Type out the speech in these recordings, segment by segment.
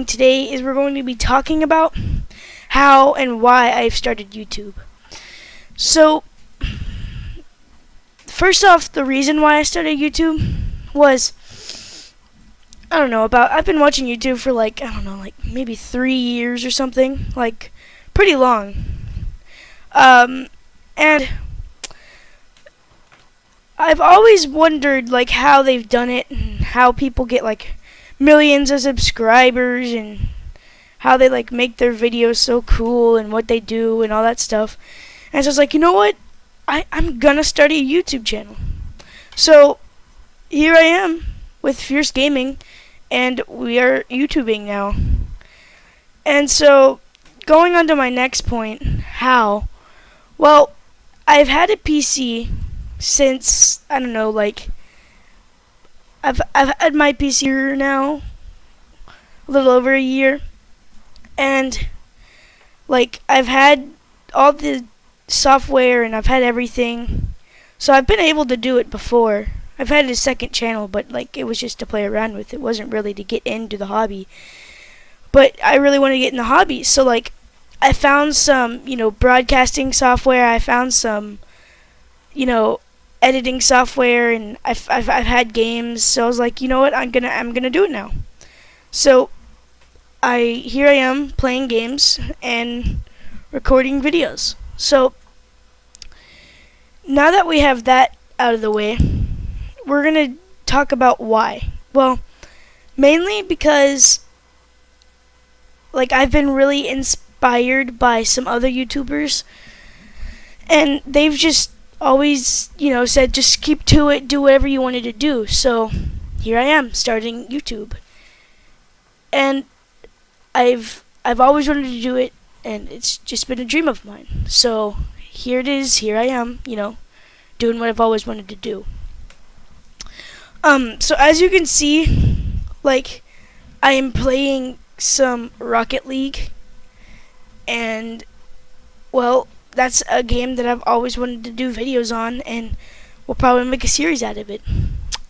Today is we're going to be talking about how and why I've started YouTube. So, first off, the reason why I started YouTube was, I've been watching YouTube for maybe 3 years or something, pretty long. And I've always wondered how they've done it and how people get millions of subscribers and how they make their videos so cool and what they do and all that stuff. And so I was you know what? I'm gonna start a YouTube channel. So here I am with Fierce Gaming, and we are YouTubing now. And so going on to my next point, how? Well, I've had a PC since I've had my PC here now a little over a year, and I've had all the software and I've had everything, so I've been able to do it before. I've had a second channel, but it was just to play around with. It wasn't really to get into the hobby, but I really want to get in the hobby. So I found some broadcasting software. I found some editing software, and I've had games. So I was you know what, I'm gonna do it now. So here I am playing games and recording videos. So now that we have that out of the way, we're gonna talk about why. Well, mainly because I've been really inspired by some other YouTubers, and they've just always said just keep to it, do whatever you wanted to do. So here I am starting YouTube, and I've always wanted to do it, and it's just been a dream of mine. So here it is. Here I am, doing what I've always wanted to do. So as you can see, I am playing some Rocket League, and well, that's a game that I've always wanted to do videos on, and we'll probably make a series out of it.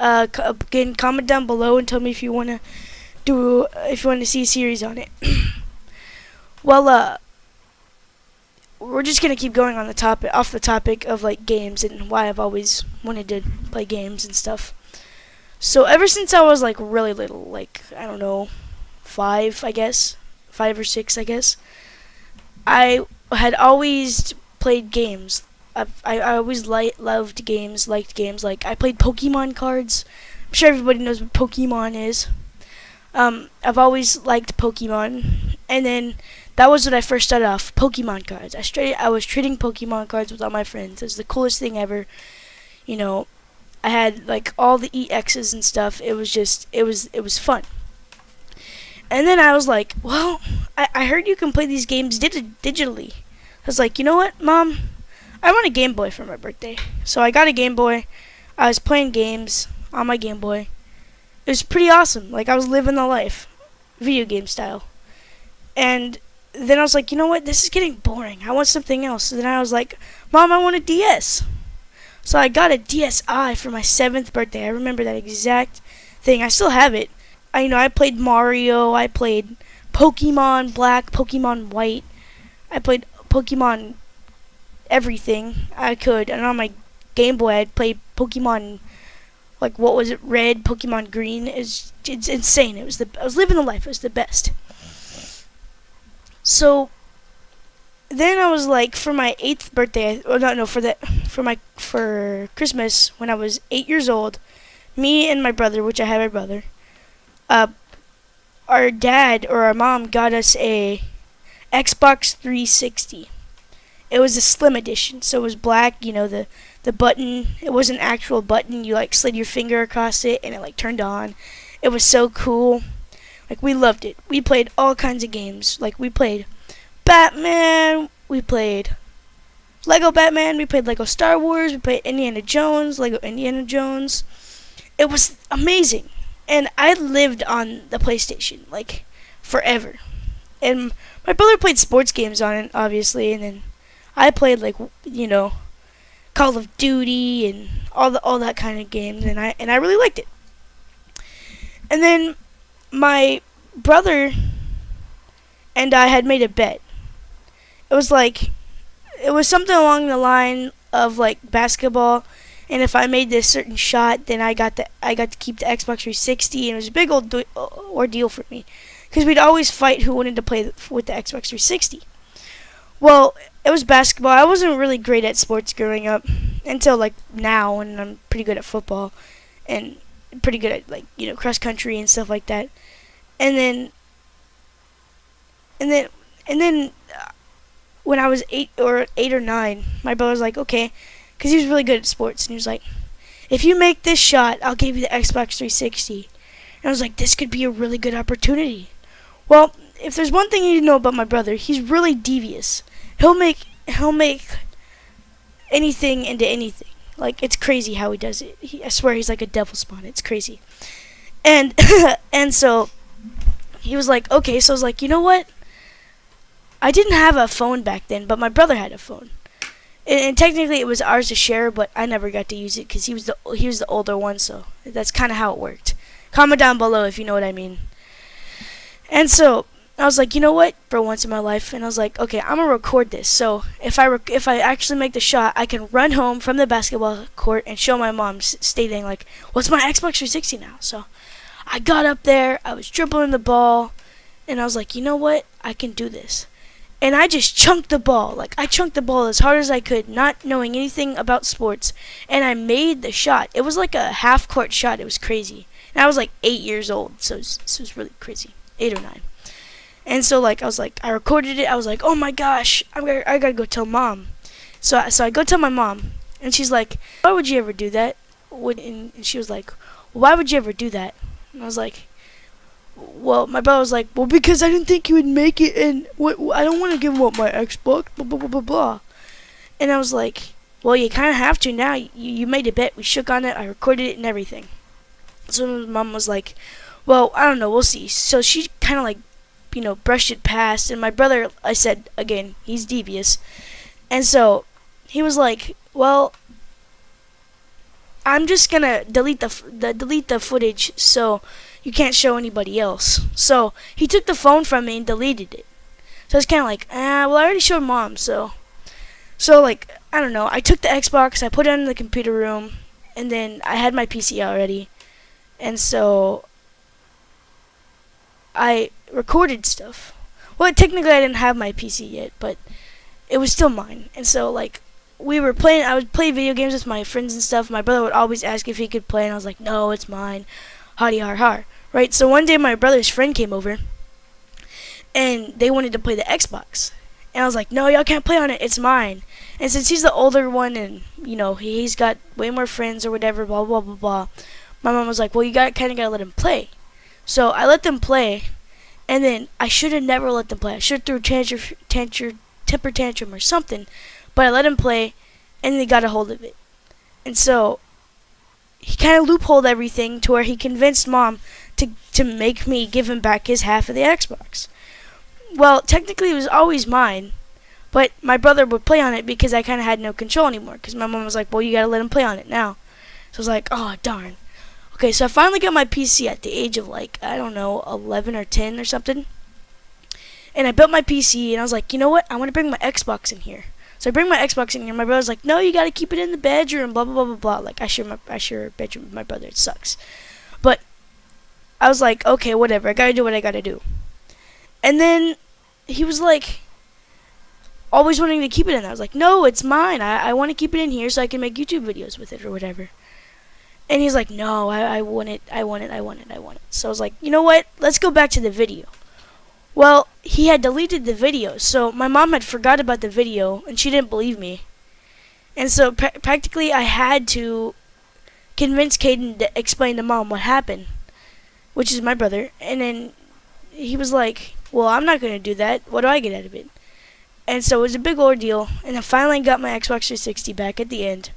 Again, comment down below and tell me if you want to see a series on it. Well, we're just gonna keep going on off the topic of games and why I've always wanted to play games and stuff. So ever since I was really little, I don't know, 5 or 6, I guess, I had always played games. I always loved games, liked games. I played Pokemon cards. I'm sure everybody knows what Pokemon is. I've always liked Pokemon, and then that was when I first started off, Pokemon cards. I was trading Pokemon cards with all my friends. It was the coolest thing ever. I had all the EXs and stuff. It was fun. And then I was well, I heard you can play these games digitally. I was you know what, Mom? I want a Game Boy for my birthday. So I got a Game Boy. I was playing games on my Game Boy. It was pretty awesome. I was living the life, video game style. And then I was you know what? This is getting boring. I want something else. So then I was Mom, I want a DS. So I got a DSi for my 7th birthday. I remember that exact thing. I still have it. I played Mario. I played Pokemon Black, Pokemon White. I played Pokemon everything I could. And on my Game Boy, I'd play Pokemon, what was it, Red, Pokemon Green. It's insane. I was living the life. It was the best. So then I was for my 8th birthday, for Christmas, when I was 8 years old, me and my brother, which I have a brother, our dad or our mom got us a Xbox 360. It was a slim edition, so it was black. The button, it was an actual button. You slid your finger across it, and it turned on. It was so cool. We loved it. We played all kinds of games. We played Batman. We played Lego Batman. We played Lego Star Wars. We played Indiana Jones. Lego Indiana Jones. It was amazing. And I lived on the PlayStation forever. And my brother played sports games on it, obviously, and then I played Call of Duty and all that kind of games, and I really liked it. And then my brother and I had made a bet. It was like it was something along the line of like basketball, and if I made this certain shot, then I got to keep the Xbox 360, and it was a big old ordeal for me because we'd always fight who wanted to play with the Xbox 360. Well, it was basketball. I wasn't really great at sports growing up until like now, and I'm pretty good at football and pretty good at like cross country and stuff like that. And then and then and then when I was 8 or 9, my brother was like, okay, because he was really good at sports, and he was like, if you make this shot, I'll give you the Xbox 360. And I was like, this could be a really good opportunity. Well, if there's one thing you need to know about my brother, he's really devious. He'll make anything into anything. Like, it's crazy how he does it. I swear he's like a devil spawn. It's crazy. And and so he was like, okay. So I was like, you know what? I didn't have a phone back then, but my brother had a phone. And technically it was ours to share, but I never got to use it because he was the older one. So that's kind of how it worked. Comment down below if you know what I mean. And so I was like, you know what? For once in my life, and I was like, okay, I'm gonna record this. So if I actually make the shot, I can run home from the basketball court and show my mom, stating like, "What's my Xbox 360 now?" So I got up there, I was dribbling the ball, and I was like, you know what? I can do this. And I just chunked the ball. Like, I chunked the ball as hard as I could, not knowing anything about sports, and I made the shot. It was like a half-court shot. It was crazy. And I was like 8 years old, so it was really crazy. 8 or 9. And so, like, I recorded it. I was like, oh my gosh, I gotta go tell Mom. So I go tell my mom, and she's like, why would you ever do that? And she was like, why would you ever do that? And I was like, well, my brother was like, well, because I didn't think you would make it, and I don't want to give up my Xbox, blah, blah, blah, blah, blah. And I was like, well, you kind of have to now. You made a bet. We shook on it. I recorded it and everything. So my mom was like, well, I don't know. We'll see. So she kind of like, brushed it past. And my brother, I said, again, he's devious. And so he was like, well, I'm just going to delete the footage so you can't show anybody else. So he took the phone from me and deleted it. So it's kind of like, well, I already showed Mom. So like, I don't know. I took the Xbox, I put it in the computer room, and then I had my PC already. And so I recorded stuff. Well, technically I didn't have my PC yet, but it was still mine. And so like, I would play video games with my friends and stuff. My brother would always ask if he could play, and I was like, no, it's mine. Hardy har har. Right? So one day my brother's friend came over, and they wanted to play the Xbox. And I was like, no, y'all can't play on it. It's mine. And since he's the older one, and, he's got way more friends or whatever, blah, blah, blah, blah, my mom was like, well, you kind of got to let him play. So I let them play, and then I should have never let them play. I should have threw temper tantrum or something. But I let him play, and they got a hold of it. And so he kind of loopholed everything to where he convinced Mom to make me give him back his half of the Xbox. Well, technically it was always mine, but my brother would play on it because I kind of had no control anymore. Because my mom was like, well, you got to let him play on it now. So I was like, oh, darn. Okay, so I finally got my PC at the age of like, I don't know, 11 or 10 or something. And I built my PC, and I was like, you know what? I want to bring my Xbox in here. So I bring my Xbox in here. My brother's like, no, you got to keep it in the bedroom, blah, blah, blah, blah, blah. Like, I share a bedroom with my brother. It sucks. But I was like, okay, whatever. I got to do what I got to do. And then he was like, always wanting to keep it in there. I was like, no, it's mine. I want to keep it in here so I can make YouTube videos with it or whatever. And he's like, no, I want it. So I was like, you know what? Let's go back to the video. Well, he had deleted the video, so my mom had forgot about the video, and she didn't believe me. And so practically I had to convince Caden to explain to Mom what happened, which is my brother. And then he was like, well, I'm not going to do that. What do I get out of it? And so it was a big ordeal, and I finally got my Xbox 360 back at the end.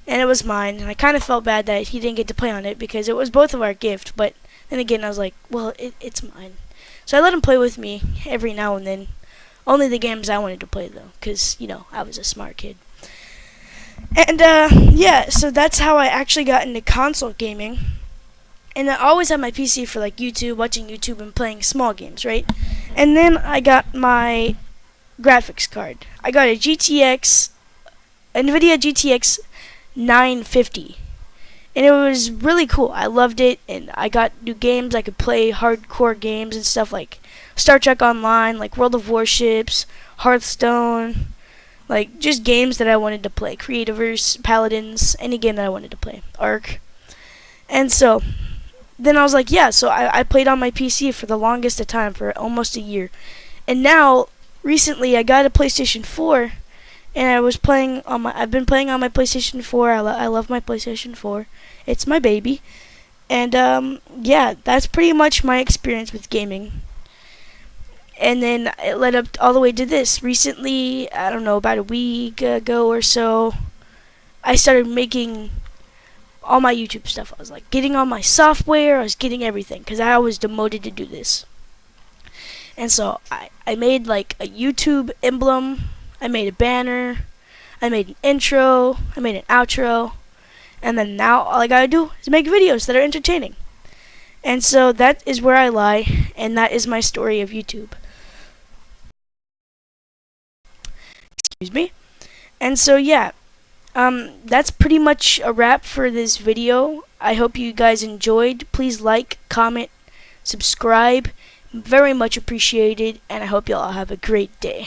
And it was mine, and I kind of felt bad that he didn't get to play on it because it was both of our gift. But then again, I was like, well, it's mine. So I let him play with me every now and then. Only the games I wanted to play, though, because, I was a smart kid. And yeah, so that's how I actually got into console gaming. And I always had my PC for like YouTube, watching YouTube and playing small games, right? And then I got my graphics card. I got a NVIDIA GTX 950. And it was really cool. I loved it, and I got new games. I could play hardcore games and stuff like Star Trek Online, like World of Warships, Hearthstone, like just games that I wanted to play. Creativerse, Paladins, any game that I wanted to play. Ark. And so then I was like, yeah, so I played on my PC for the longest of time, for almost a year. And now, recently, I got a PlayStation 4, and I've been playing on my PlayStation 4. I love my PlayStation 4. It's my baby. And, yeah, that's pretty much my experience with gaming. And then it led up all the way to this. Recently, I don't know, about a week ago or so, I started making all my YouTube stuff. I was like getting all my software, I was getting everything, because I was demoted to do this. And so I made like a YouTube emblem, I made a banner, I made an intro, I made an outro, and then now all I gotta do is make videos that are entertaining. And so that is where I lie, and that is my story of YouTube. Excuse me. And so yeah, that's pretty much a wrap for this video. I hope you guys enjoyed. Please like, comment, subscribe. Very much appreciated, and I hope you all have a great day.